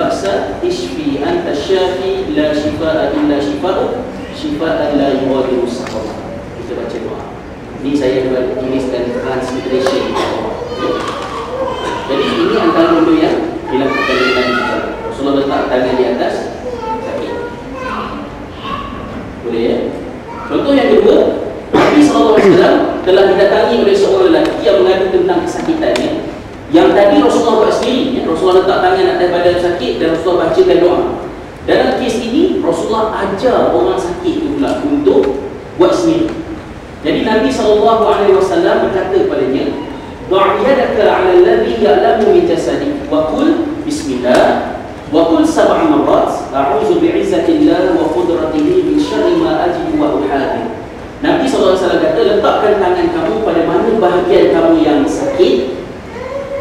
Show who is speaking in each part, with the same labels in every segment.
Speaker 1: ba'sa ishfi anta syafi la shifaa illa shifa'u shifaan la yughadiru saqama. Kita baca doa. Ini saya buat tuliskan transliteration. Jadi ini antara benda yang dilakukan oleh Nabi SAW. Rasulullah letak tangan di atas sakit. Boleh ya? Contoh yang kedua, Nabi SAW telah didatangi oleh seorang lelaki yang mengadu tentang kesakitannya. Yang tadi Rasulullah buat sendiri, ya? Rasulullah letak tangan atas badan sakit dan Rasulullah bacakan doa. Dalam kes ini, Rasulullah ajar orang sakit itu pula untuk buat sendiri. Jadi Nabi SAW berkata kepadanya, "Da'iyadaka 'ala alladhi ya'lamu min jasadik wa qul bismillah wa qul sab'a marrat a'udzu bi'izzatillah wa qudratihi min syarri ma ajidu wa uhadir." Nabi SAW kata, letakkan tangan kamu pada mana bahagian kamu yang sakit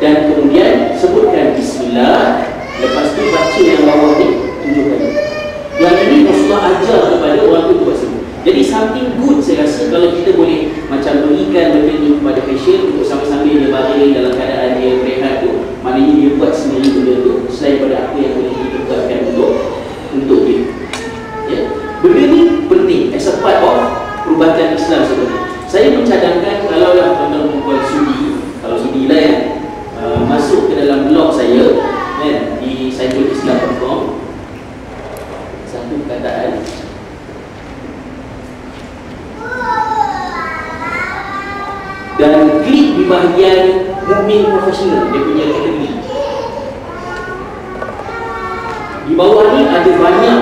Speaker 1: dan kemudian sebutkan bismillah, lepas tu baca yang bawah ni, tunjukkan. Yang ini Rasulullah ajar kepada orang tu buat semua. Jadi something good saya rasa kalau kita boleh macam berikan benda ni kepada pasien untuk sambil-sambil dia baring dalam keadaan dia berehat tu, maknanya dia buat sendiri benda tu selain pada apa yang boleh ditetapkan untuk dia. Ya? Benda ni penting as a part of perubatan Islam sebenarnya. Saya mencadangkan kalau lah tuan-tuan membuat sudi, kalau sudi lah ya, masuk ke dalam blog saya kan, di saifulislam.com, satu perkataan dan klik di bahagian mukmin profesional, dia punya kategori. Di bawah ni ada banyak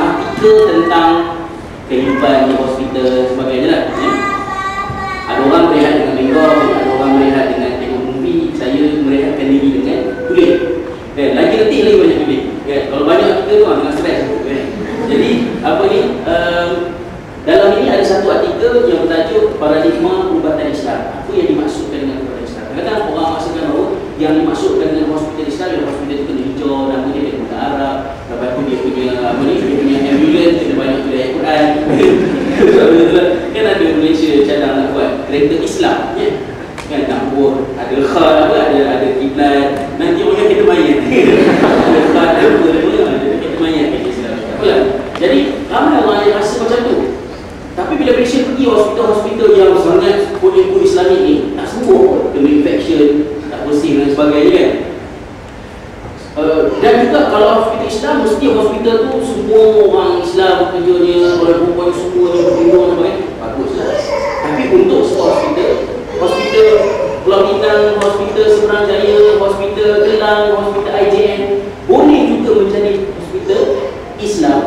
Speaker 1: artikel tentang kehidupan di hospital sebagainya lah, ya. Ada orang berehat dengan minggu, ada orang berehat dengan tengok movie. Saya merehatkan diri dengan tulis, kan? Lagi letih lagi banyak tulis, kan? Kalau banyak artikel tu dengan stres, kan? Jadi apa ni, dalam ini ada satu artikel yang bertajuk Paradigma Perubatan Islam. Apa yang dimaksudkan dengan perubatan Islam? Kadang-kadang orang maksudkan bahawa yang dimaksudkan dengan hospital Islam, yang hospital itu kena hijau, nama dia kena guna Arab, lepas tu dia punya apa ni, dia punya ambulans kena banyak tulis ayat Quran. Kan ada Malaysia cadang nak buat kereta Islam, ya? Kan nak buat ada khal apa, ada kiblat, nanti orang kena mayat. Ada khal ada kena mayat kereta Islam. Apalah. Jadi ramai orang yang rasa macam tu. Tapi bila patient pergi hospital-hospital yang sangat kod-kod Islamik ni, tak sembuh, kena infection, tak bersih dan sebagainya, kan? Dan juga kalau hospital Islam, mesti hospital tu semua orang Islam kerjanya, orang perempuan semuanya berhubung dan sebagainya, baguslah. Tapi untuk sebuah hospital Pulau Bintang, hospital Seberang Jaya, hospital Kelang, hospital IJN, boleh juga menjadi hospital Islam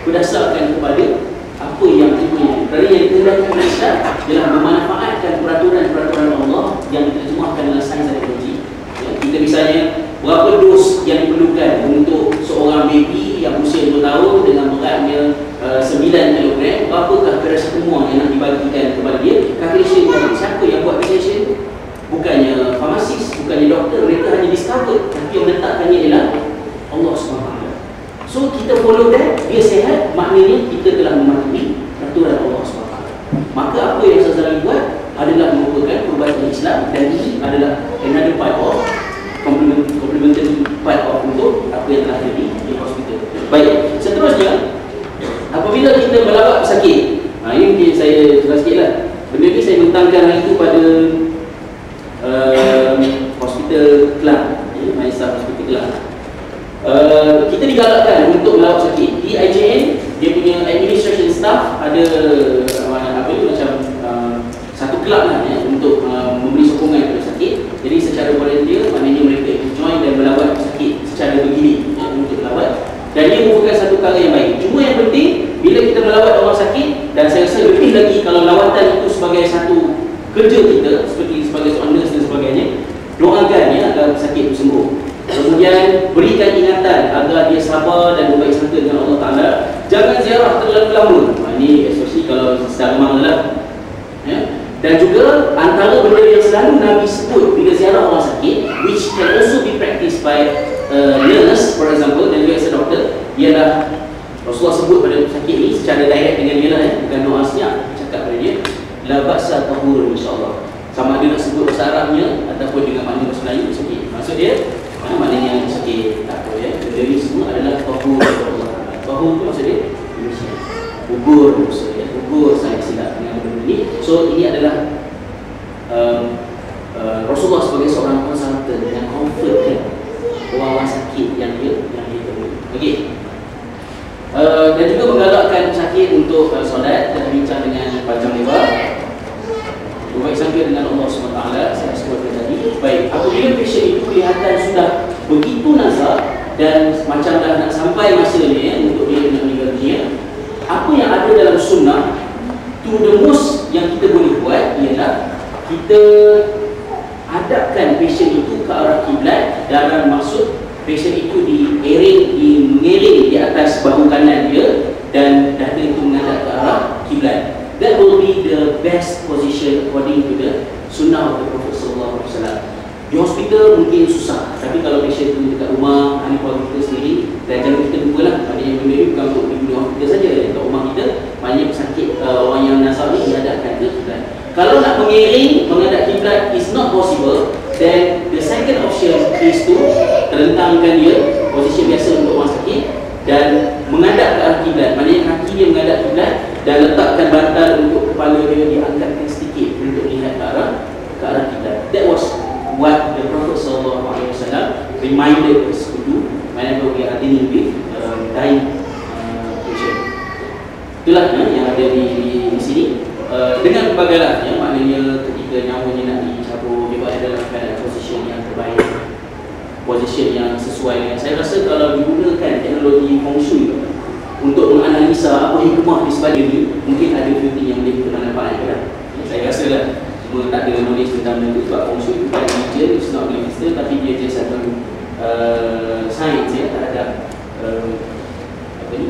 Speaker 1: berdasarkan kepada apa yang dipunyai. Kerana yang dikehendaki oleh Islam ialah memanfaatkan peraturan-peraturan Allah yang diterjemahkan dalam sains dan teknologi. Ya, kita misalnya berapa dos yang diperlukan untuk seorang baby yang usia 2 tahun dengan beratnya 9 kg, berapakah paracetamol yang nak dibagikan kepada dia? Calculation dari siapa yang buat calculation? Bukannya farmasis, bukannya doktor, mereka hanya discover, tapi yang menetapkannya ialah Allah SWT. So kita follow that, dia sehat, maknanya kita telah mematuhi peraturan Allah SWT. Maka apa yang Ustaz buat adalah merupakan perubatan Islam, dan ini adalah another part of complementary part of untuk apa yang telah terjadi di hospital. Baik, seterusnya apabila kita melawat pesakit, ini mungkin saya jelas sikit lah. Benda ni saya bentangkan hari itu pada hospital Kelang, Maisa Hospital Kelang. Kita digalakkan untuk melawat sakit. Di IJN, dia punya administration staff ada apa itu macam satu kelab lah, ya, untuk memberi sokongan kepada sakit. Jadi secara volunteer, maknanya mereka join dan melawat sakit secara bergilir, ya, untuk melawat. Dan dia merupakan satu perkara yang baik. Cuma yang penting, bila kita melawat orang sakit, dan saya rasa lebih lagi kalau lawatan itu sebagai satu kerja kita, seperti sebagai seorang nurse dan sebagainya, doakan ya agar sakit itu sembuh. Kemudian berikan ingatan agar dia sabar dan berbaik sangka dengan Allah Ta'ala. Jangan ziarah terlalu lama. Ini especially kalau sedang demam lah, ya. Dan juga antara benda yang selalu Nabi sebut bila ziarah orang sakit, which can also be practiced by nurse for example, dan juga as a doctor, ialah Rasulullah sebut pada sakit ni secara direct dengan dia lah, ya, bukan doa senyap, cakap pada dia la ba'sa tahur, insyaAllah. Sama ada nak sebut bahasa Arabnya ataupun dengan makna bahasa Melayu, sakit. Maksud dia maknanya sakit sakit, tak apa ya. Benda ni semua adalah tahur Allah. Tahur tu maksudnya gugur dosa ya, gugur saya silap dengan benda ni. So ini adalah Rasulullah sebagai seorang konsultan yang comfortkan orang-orang sakit yang dia temui. Okey. Dan juga menggalakkan sakit untuk solat dan bincang dengan panjang lebar. Baik sampai dengan Allah SWT. Saya sebutkan tadi. Baik, apabila pasien itu kelihatan sudah begitu nazar dan macam dah nak sampai masanya ya, untuk dia nak meninggal dunia, apa yang ada dalam sunnah to the most yang kita boleh buat ialah kita hadapkan pasien itu ke arah kiblat dalam maksud pasien itu mengiring di atas bahu kanan dia dan dada itu menghadap ke arah kiblat. That will be the best position according to the sunnah of the Prophet Sallallahu Alaihi Wasallam. Di hospital mungkin susah, tapi kalau pasien itu dekat rumah, ahli keluarga kita sendiri, dan jangan kita lupa lah, maknanya benda ni bukan untuk di hospital saja. Dekat rumah kita, banyak pesakit orang yang nazar ni dihadapkan ke kiblat. Kalau nak mengiring menghadap kiblat is not possible, then the second option is to terlentangkan dia, posisi biasa untuk orang sakit, dan menghadap ke arah kiblat. Maknanya kaki dia menghadap kiblat dan letakkan bantal untuk kepala dia diangkatkan sedikit untuk lihat ke arah kiblat. That was what the Prophet SAW reminded us to do whenever we are dealing with dying patient. Itulah yang ada di sini. Dengan berbagai ya, maknanya ketika nyawanya nak dicabut, dia berada dalam keadaan posisi yang terbaik, posisi yang sesuai dengan. Saya rasa kalau digunakan teknologi Feng Shui untuk menganalisa apa hikmah di sebalik ini, mungkin ada few thing yang boleh kita manfaatkan. Saya rasa lah, cuma tak ada knowledge tentang benda itu. Sebab Feng Shui bukan religion, it's not religious, tapi dia just satu sains ya, terhadap apa ni,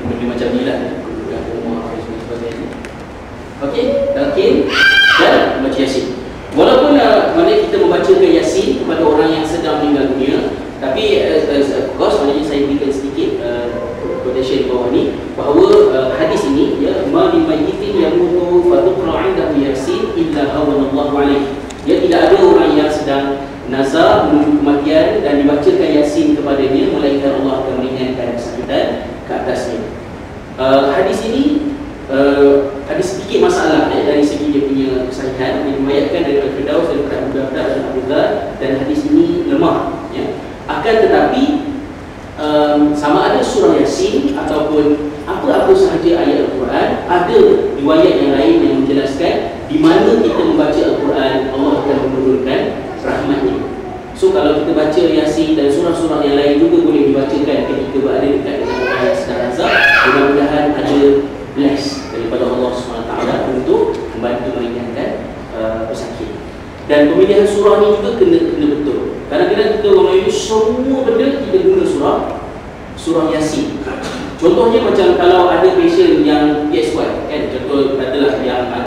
Speaker 1: benda macam ni lah, kedudukan rumah dan sebagainya. Okey, talqin dan membaca Yasin. Walaupun maknanya kita membacakan Yasin kepada orang yang sedang meninggal dunia, tapi of course maknanya saya berikan sedikit quotation di bawah ni bahawa hadis ini ya, ma min mayyitin yamutu fa tuqra 'indahu Yasin illa hawanallahu alaihi. Ya, tidak ada orang yang sedang nazar menuju kematian dan dibacakan Yasin kepadanya melainkan Allah akan meringankan kesakitan ke atasnya. Hadis ini ada sedikit masalah dari segi dia punya kesahihan. Dia diriwayatkan dari Al-Firdaus, daripada Abu Darda dan Abu Dzar, dan hadis ini lemah ya. Akan tetapi sama ada surah Yasin ataupun apa-apa sahaja ayat Al-Quran, ada riwayat yang lain yang menjelaskan di mana kita membaca Al-Quran Allah akan menurunkan rahmatnya. So kalau kita baca Yasin dan surah-surah yang lain juga boleh dibacakan ketika berada dekat dengan orang yang sedang nazar, mudah-mudahan ada bless daripada Allah SWT untuk membantu meringankan pesakit. Dan pemilihan surah ni juga kena betul. Kadang-kadang kita orang Melayu semua benda kita guna surah Yasin. Contohnya macam kalau ada patient yang PSY kan, contoh katalah yang